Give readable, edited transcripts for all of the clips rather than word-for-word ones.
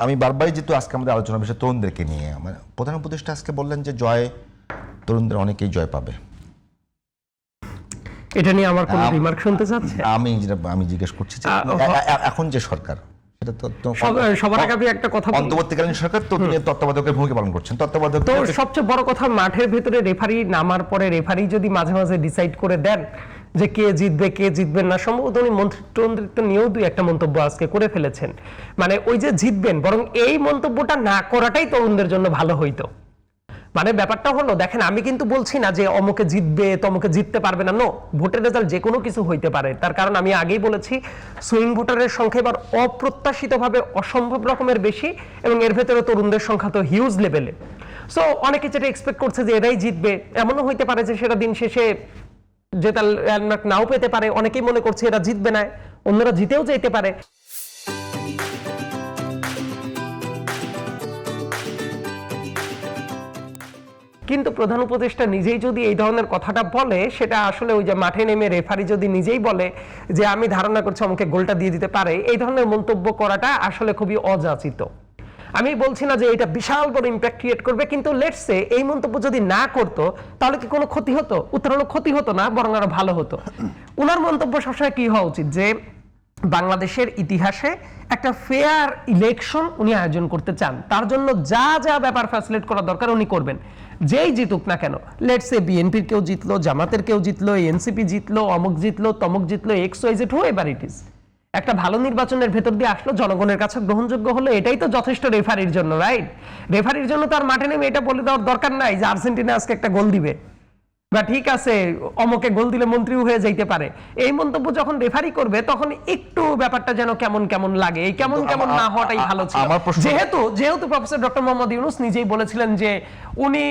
আমি বারবারই যেহেতু আজকে আমাদের আলোচনা বিষয় তরুণদেরকে নিয়ে, আমার প্রধান উপদেষ্টা আজকে বললেন যে জয় তরুণদের অনেকেই জয় পাবে। এটা নিয়ে আমার কোনো রিমার্ক শুনতে চাচ্ছে? আমি জিজ্ঞেস করছি যে এখন যে সরকার, সেটা তো সবার আগে আমি একটা কথা বলি, অন্তর্বর্তীকালীন সরকার তো তিনি তত্ত্বাবধায়কের ভূমিকা পালন করছেন। তত্ত্বাবধায়ক তো সবচেয়ে বড় কথা, মাঠের ভেতরে রেফারি নামার পরে রেফারি যদি মাঝে মাঝে ডিসাইড করে দেন যে কে জিতবে কে জিতবেন না, সম্ভবত উনি মন্ত্রিত্ব নিয়েও দুই একটা মন্তব্য আজকে করে ফেলেছেন। মানে ওই যে জিতবেন, বরং এই মন্তব্যটা না করাটাই তরুণদের জন্য ভালো হইতো। মানে ব্যাপারটা হলো, দেখেন আমি কিন্তু বলছি না যে অমুকে জিতবে তমুকে জিততে পারবে না, নো, ভোটের রেজাল্ট যে কোনো কিছু হইতে পারে। তার কারণ আমি আগেই বলেছি, সুইং ভোটারের সংখ্যা এবার অপ্রত্যাশিতভাবে অসম্ভব রকমের বেশি, এবং এর ভেতরে তরুণদের সংখ্যা তো হিউজ লেভেলে। সো অনেকে যেটা এক্সপেক্ট করছে যে এরাই জিতবে, এমনও হইতে পারে যে সেটা দিন শেষে জেতার ল্যান্ডমার্ক নাও পেতে পারে। অনেকেই মনে করছে এরা জিতবে না, অন্যরা জিতেও যেতে পারে। কিন্তু প্রধান উপদেষ্টা নিজেই যদি এই ধরনের কথাটা বলে, সেটা আসলে ওই যে মাঠে নেমে রেফারি যদি নিজেই বলে যে আমি ধারণা করছি আমাকে গোলটা দিয়ে দিতে পারে, এই ধরনের মন্তব্য করাটা আসলে খুবই অযাচিত। আমি বলছি না যে এটা বিশাল বড় ইম্প্যাক্ট ক্রিয়েট করবে, কিন্তু লেটস সে এই মন্তব্য যদি না করতো তাহলে কি কোনো ক্ষতি হতো? উত্তর হলো ক্ষতি হতো না, বরং আরো ভালো হতো। উনার মন্তব্য সবসময় কি হওয়া উচিত যে বাংলাদেশের ইতিহাসে একটা ফেয়ার ইলেকশন উনি আয়োজন করতে চান, তার জন্য যা যা ব্যাপার ফ্যাসিলিটেট করা দরকার উনি করবেন। যেই জিতুক না কেন, লেটস সে বিএনপির কেউ জিতলো, জামাতের কেউ জিতলো, এনসিপি জিতলো, অমুক জিতলো, তমুক জিতলো, x y z, however it is, একটা ভালো নির্বাচনের ভেতর দিয়ে আসলো, জনগণের কাছে গ্রহণযোগ্য হলো, এটাই তো যথেষ্ট রেফারির জন্য, রাইট? রেফারির জন্য তার মাঠে নেমে এটা বলে দেওয়ার দরকার নাই যে আর্জেন্টিনা আজকে একটা গোল দিবে, বা ঠিক আছে অমুকে গোল দিলে মন্ত্রীও হয়ে যাইতে পারে। এই মন্তব্য যখন রেফারি করবে তখন একটু ব্যাপারটা যেন কেমন কেমন লাগে। এই কেমন কেমন না হওয়াটাই ভালো ছিল, যেহেতু প্রফেসর ডক্টর মোহাম্মদ ইউনূস নিজেই বলেছিলেন যে উনি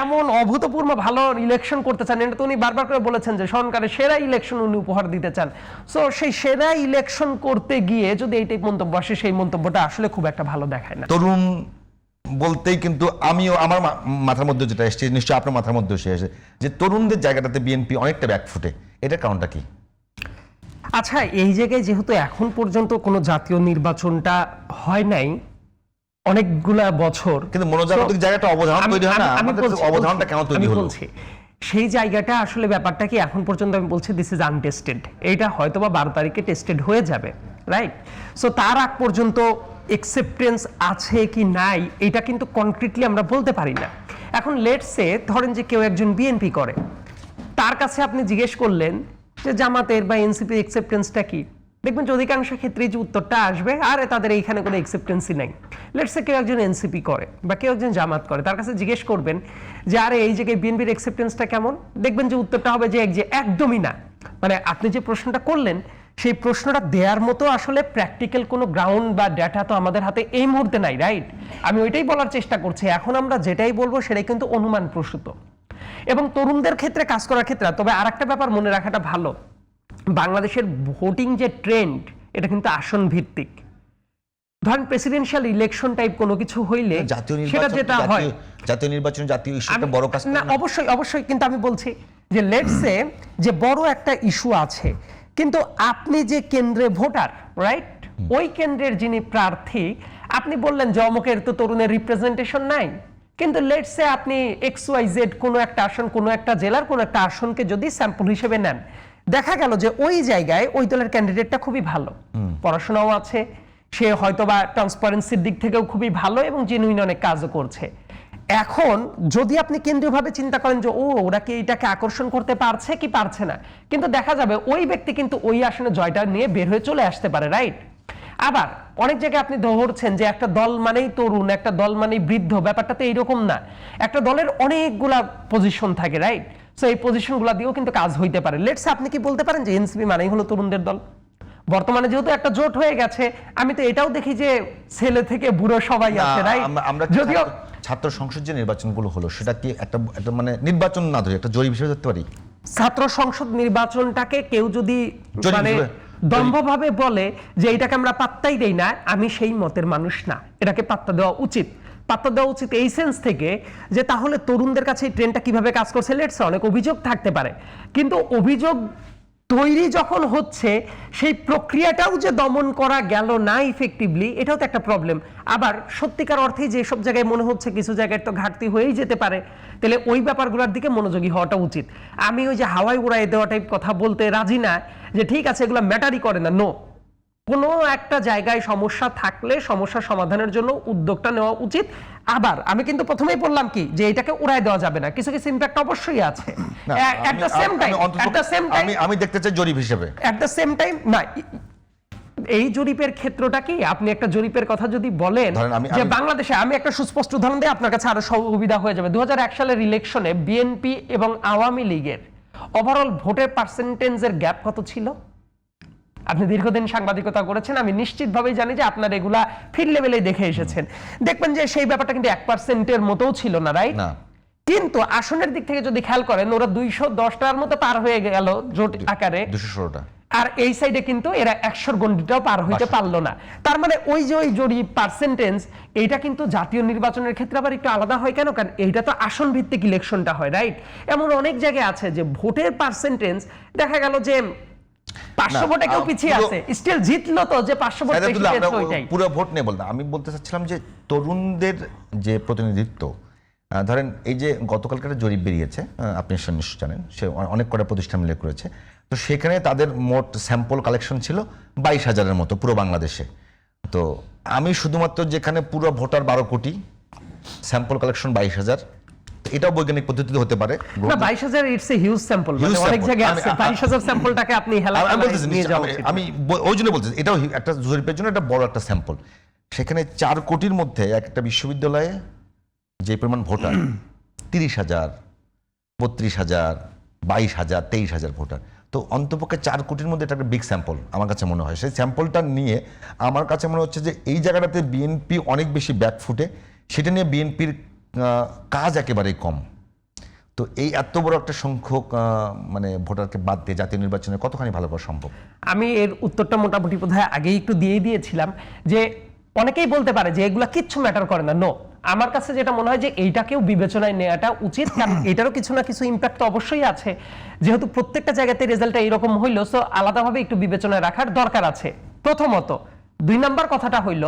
এমন অভূতপূর্ব ভালো ইলেকশন করতে চান। এটা তো উনি বারবার করে বলেছেন যে সরকারের সেরা ইলেকশন উনি উপহার দিতে চান। সো সেই সেরা ইলেকশন করতে গিয়ে যদি এই টাইপ মন্তব্য আসে, সেই মন্তব্যটা আসলে খুব একটা ভালো দেখায় না। তরুণ বলতেই কিন্তু আমিও, আমার মাথার মধ্যে যেটা এসছে, নিশ্চয়ই আপনার মাথার মধ্যে এসে যে তরুণদের জায়গাটাতে বিএনপি অনেকটা ব্যাকফুটে, এটার কারণটা কি? আচ্ছা, এই জায়গায় যেহেতু এখন পর্যন্ত কোনো জাতীয় নির্বাচনটা হয় নাই অনেকগুলা বছর, কিন্তু মনোজাগতিক জায়গাটা অবধারণ তৈরি হয় না, আমাদের অবধারণটা কেন তৈরি হলো? সেই জায়গাটা আসলে ব্যাপারটা কি এখন পর্যন্ত আমি বলছি দিস ইজ আনটেস্টেড। এইটা হয়তোবা 12 তারিখে টেস্টেড হয়ে যাবে, রাইট? সো তার আগ পর্যন্ত অ্যাকসেপ্টেন্স আছে কি নাই এটা কিন্তু কনক্রিটলি আমরা বলতে পারি না। এখন লেটস সে ধরেন যে কেউ একজন বিএনপি করে, তার কাছে আপনি জিজ্ঞেস করলেন যে জামাতের বা এনসিপির অ্যাকসেপ্টেন্সটা কি, দেখবেন যে অধিকাংশ ক্ষেত্রে যে উত্তরটা আসবে আরে তাদের এইখানে কোনো অ্যাকসেপ্টেন্সই নাই। লেটস সে কেউ একজন এনসিপি করে বা কেউ একজন জামাত করে, তার কাছে জিজ্ঞেস করবেন যে আরে এই জায়গায় বিএনপির অ্যাকসেপ্টেন্সটা কেমন, দেখবেন যে উত্তরটা হবে যে একদমই না। মানে আপনি যে প্রশ্নটা করলেন সেই প্রশ্নটা দেওয়ার মতো আসলে প্র্যাকটিক্যাল কোনো গ্রাউন্ড বা ডেটা তো আমাদের হাতে এই মুহূর্তে নাই, রাইট? আমি ওইটাই বলার চেষ্টা করছি, এখন আমরা যেটাই বলবো সেটাই কিন্তু অনুমান প্রসূত। এবং তরুণদের ক্ষেত্রে কাজ করার ক্ষেত্রে তবে আরেকটা ব্যাপার মনে রাখাটা ভালো, বাংলাদেশের ভোটিং যে ট্রেন্ড এটা কিন্তু আসন ভিত্তিক। ধরেন প্রেসিডেন্সিয়াল ইলেকশন টাইপ কোনো কিছু হইলে সেটা যেটা হয়, জাতীয় নির্বাচন জাতীয় ইস্যুটা বড় কাজ না, অবশ্যই অবশ্যই, কিন্তু আমি বলছি যে লেটস সে যে বড় একটা ইস্যু আছে, কিন্তু আপনি যে কেন্দ্রে ভোটার, রাইট, ওই কেন্দ্রের যিনি প্রার্থী, আপনি বললেন যে অমুকের তো তরুণের রিপ্রেজেন্টেশন নাই, কিন্তু লেটস সে আপনি এক্স ওয়াই জেড কোনো একটা আসন, কোনো একটা জেলার কোনো একটা আসনকে যদি স্যাম্পল হিসেবে নেন, দেখা গেল যে ওই জায়গায় ওই দলের ক্যান্ডিডেটটা খুবই ভালো, পড়াশোনাও আছে, সে হয়তোবা ট্রান্সপারেন্সির দিক থেকেও খুবই ভালো এবং জেনুইন অনেক কাজও করছে। এখন যদি আপনি কেন্দ্রীয়ভাবে চিন্তা করেন যে ওরা কি এটাকে আকর্ষণ করতে পারছে কি পারছে না, কিন্তু দেখা যাবে ওই ব্যক্তি কিন্তু ওই আসনে জয়টা নিয়ে বের হয়ে চলে আসতে পারে, রাইট? আবার অনেক জায়গায় আপনি ধরছেন যে একটা দল মানেই তরুণ, একটা দল মানেই বৃদ্ধ, ব্যাপারটা তো এইরকম না। একটা দলের অনেকগুলা পজিশন থাকে, রাইট? সো এই পজিশনগুলো দিয়েও কিন্তু কাজ হইতে পারে। লেটস আপনি কি বলতে পারেন যে এনসিপি মানেই হলো তরুণদের দল? বর্তমানে যেহেতু একটা জোট হয়ে গেছে, আমি তো এটাও দেখি যে ছেলে থেকে বুড়ো সবাই আছে, রাইট? যদিও ছাত্র সংসদ যে নির্বাচনগুলো হলো সেটা কি একটা মানে নির্বাচন না ধরে একটা জরিপ হিসেবে ধরতে পারি? ছাত্র সংসদ নির্বাচনটাকে কেউ যদি মানে দম্ভভাবে বলে যে এটাকে আমরা পাত্তাই দেই না, আমি সেই মতের মানুষ না। এটাকে পাত্তা দেওয়া উচিত। পাত্তা দেওয়া উচিত এই সেন্স থেকে যে তাহলে তরুণদের কাছে এই ট্রেনটা কিভাবে কাজ করছে। লেটস অনেক অভিযোগ থাকতে পারে, কিন্তু অভিযোগ তৈরি যখন হচ্ছে সেই প্রক্রিয়াটাও যে দমন করা গেল না ইফেক্টিভলি, এটাও তো একটা প্রবলেম। আবার সত্যিকার অর্থে যে সব জায়গায় মনে হচ্ছে কিছু জায়গায় তো ঘাটতি হয়েই যেতে পারে, তাহলে ওই ব্যাপারগুলোর দিকে মনোযোগী হওয়াটা উচিত। আমি ওই যে হাওয়াই উড়াই দেওয়া টাইপ কথা বলতে রাজি না যে ঠিক আছে এগুলো ম্যাটারই করে না। নো, কোনো একটা জায়গায় সমস্যা থাকলে সমস্যা সমাধানের জন্য উদ্যোগটা নেওয়া উচিত। আবার আমি কিন্তু প্রথমেই বললাম কি যে এটাকে উড়াই দেওয়া যাবে না, কিছু কিছু ইমপ্যাক্ট অবশ্যই আছে। না, এট দ্য সেম টাইম আমি দেখতে চাই জরিপ হিসেবে এট দ্য সেম টাইম না, এই জরিপের ক্ষেত্রটা কি, আপনি একটা জরিপের কথা যদি বলেন যে বাংলাদেশে, আমি একটা সুস্পষ্ট উদাহরণ দিই আপনার কাছে আরো সুবিধা হয়ে যাবে। 2001 সালের ইলেকশনে বিএনপি এবং আওয়ামী লীগের ওভারঅল ভোটের পার্সেন্টেজের গ্যাপ কত ছিল? আপনি দীর্ঘদিন সাংবাদিকতা করেছেন, আমি নিশ্চিতভাবেই জানি যে আপনার এগুলা ফিল্ড লেভেলে দেখে এসেছেন। দেখবেন যে সেই ব্যাপারটা কিন্তু 1%-এর মতোও ছিল না, রাইট? কিন্তু আসনের দিক থেকে যদি খেয়াল করেন, ওরা 210টার মতো পার হয়ে গেল জোট আকারে, 216টা, আর এই সাইডে কিন্তু এরা 100 গন্ডিটাও পার হইতে পারলো না। তার মানে ওই যে ওই জরিপ পার্সেন্টেজ, এইটা কিন্তু জাতীয় নির্বাচনের ক্ষেত্রে আবার একটু আলাদা হয়। কেন? কারণ এইটা তো আসন ভিত্তিক ইলেকশনটা হয়, রাইট? এমন অনেক জায়গায় আছে যে ভোটের পার্সেন্টেজ দেখা গেল যে 500 ভোটে কেউ পিছিয়ে আছে, স্টিল জিতলো তো, যে 500 ভোট বেশি পেয়েছে ওইটাই। পুরো ভোট নিয়ে বলতে আমি বলতে চাচ্ছিলাম যে তরুণদের যে প্রতিনিধিত্ব, ধরেন এই যে গতকালকার জরিপ বেরিয়েছে, আপনি নিশ্চয় জানেন, সে অনেক কটা প্রতিষ্ঠান মিলে করেছে। তো সেখানে তাদের মোট স্যাম্পল কালেকশন ছিল 22,000-এর মতো পুরো বাংলাদেশে। তো আমি শুধুমাত্র যেখানে পুরো ভোটার 12 কোটি, স্যাম্পল কালেকশন 22,000, এটাও বৈজ্ঞানিক পদ্ধতিতে হতে পারে না। 22,000 ইটস এ হিউজ স্যাম্পল, মানে অনেক জায়গায় আছে 22,000 স্যাম্পলটাকে আপনি হেলা নিয়ে যাওয়া উচিত। আমি ওই জন্য বলতেছি এটাও একটা জরিপের জন্য একটা বড় একটা স্যাম্পল। সেখানে 4 কোটির মধ্যে একটা বিশ্ববিদ্যালয়ে যে পরিমাণ ভোটার, 30,000, 32,000, 22,000, 23,000 ভোটার, তো অন্তপক্ষে 4 কোটির মধ্যে এটা একটা বিগ স্যাম্পল আমার কাছে মনে হয়। সেই স্যাম্পলটা নিয়ে আমার কাছে মনে হচ্ছে যে এই জায়গাটাতে বিএনপি অনেক বেশি ব্যাকফুটে, সেটা নিয়ে বিএনপির কাজ একেবারেই কম। তো এই এত বড় একটা সংখ্যক মানে ভোটারকে বাদ দিয়ে জাতীয় নির্বাচনে কতখানি ভালো করা সম্ভব? আমি এর উত্তরটা মোটামুটি বোধহয় আগেই একটু দিয়েছিলাম যে অনেকেই বলতে পারে যে এগুলা কিচ্ছু ম্যাটার করে না। নো, আমার কাছে যেটা মনে হয় যে এইটাকেও বিবেচনায় নেওয়াটা উচিত, কারণ এটারও কিছু না কিছু ইম্প্যাক্ট তো অবশ্যই আছে। যেহেতু প্রত্যেকটা জায়গাতে রেজাল্টটা এরকম হইলো, সো আলাদাভাবে একটু বিবেচনায় রাখার দরকার আছে প্রথমত। 2 নাম্বার কথাটা হইল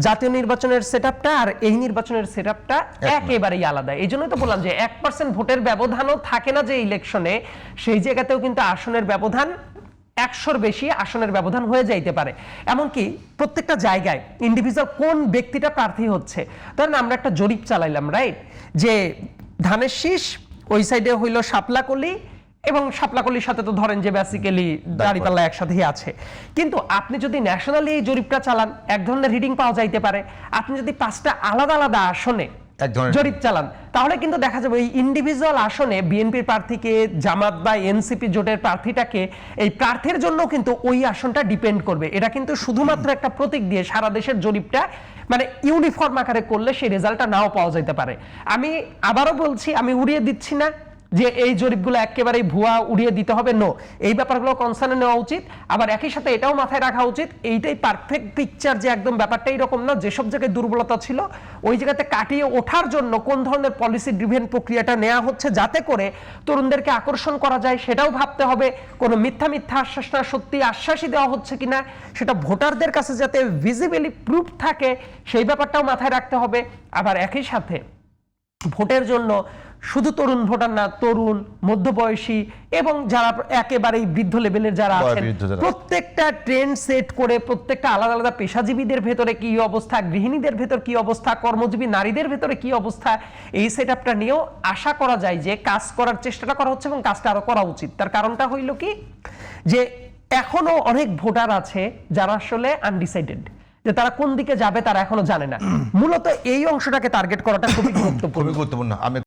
জাতীয় নির্বাচনের সেটআপটা আর এই নির্বাচনের সেটআপটা একেবারেই আলাদা। এই জন্যই তো বললাম যে 1% ভোটের ব্যবধানও থাকে না যে ইলেকশনে, সেই জায়গাতেও কিন্তু আসনের ব্যবধান 100-র বেশি আসনের ব্যবধান হয়ে যাইতে পারে। এমনকি প্রত্যেকটা জায়গায় ইন্ডিভিজুয়াল কোন ব্যক্তিটা প্রার্থী হচ্ছে, ধরেন আমরা একটা জরিপ চালাইলাম, রাইট, যে ধানের শীষ ওই সাইডে হইল শাপলাকলি, এবং শাপলাকলির সাথে তো ধরেন যে বেসিক্যালি দাঁড়িপাল্লা একসাথেই আছে। কিন্তু আপনি যদি ন্যাশনালি এই জরিপটা চালান, এক ধরনের রিডিং পাওয়া যাইতে পারে। আপনি যদি 5টা আলাদা আলাদা আসনে জরিপ চালান, তাহলে কিন্তু দেখা যাবে এই ইন্ডিভিজুয়াল আসনে বিএনপির প্রার্থীকে, জামাত বা এনসিপি জোটের প্রার্থীটাকে, এই প্রার্থীর জন্য কিন্তু ওই আসনটা ডিপেন্ড করবে। এটা কিন্তু শুধুমাত্র একটা প্রতীক দিয়ে সারা দেশের জরিপটা মানে ইউনিফর্ম আকারে করলে সেই রেজাল্টটা নাও পাওয়া যেতে পারে। আমি আবারও বলছি, আমি উড়িয়ে দিচ্ছি না যে এই জরিপগুলো একেবারেই ভুয়া, উড়িয়ে দিতে হবে, নো, এই ব্যাপারগুলো কনসার্নে নেওয়া উচিত। আবার একই সাথে এটাও মাথায় রাখা উচিত, এইটাই পারফেক্ট পিকচার যে একদম ব্যাপারটা এরকম না। যেসব জায়গায় দুর্বলতা ছিল ওই জায়গাতে কাটিয়ে ওঠার জন্য কোন ধরনের পলিসি ড্রিভেন প্রক্রিয়াটা নেওয়া হচ্ছে যাতে করে তরুণদেরকে আকর্ষণ করা যায়, সেটাও ভাবতে হবে। কোনো মিথ্যা আশ্বাস না, সত্যি আশ্বাসই দেওয়া হচ্ছে কিনা সেটা ভোটারদের কাছে যাতে ভিজিবলি প্রুফ থাকে, সেই ব্যাপারটাও মাথায় রাখতে হবে। আবার একই সাথে ভোটের জন্য শুধু তরুণ ভোটার না, তরুণ, মধ্যবয়সী এবং যারা একেবারেই বৃদ্ধ লেভেলের যারা আছেন, প্রত্যেকটা ট্রেন্ড সেট করে প্রত্যেকটা আলাদা আলাদা পেশাজীবীদের ভেতরে কি অবস্থা, গৃহিণীদের ভেতর কি অবস্থা, কর্মজীবী নারীদের ভেতরে কি অবস্থা, এই সেটআপটা নিয়েও আশা করা যায় যে কাজ করার চেষ্টাটা করা হচ্ছে এবং কাজটা আরো করা উচিত। তার কারণটা হইল কি যে এখনো অনেক ভোটার আছে যারা আসলে আনডিসাইডেড, যে তারা কোন দিকে যাবে তারা এখনো জানে না। মূলত এই অংশটাকে টার্গেট করাটা খুবই গুরুত্বপূর্ণ। আমি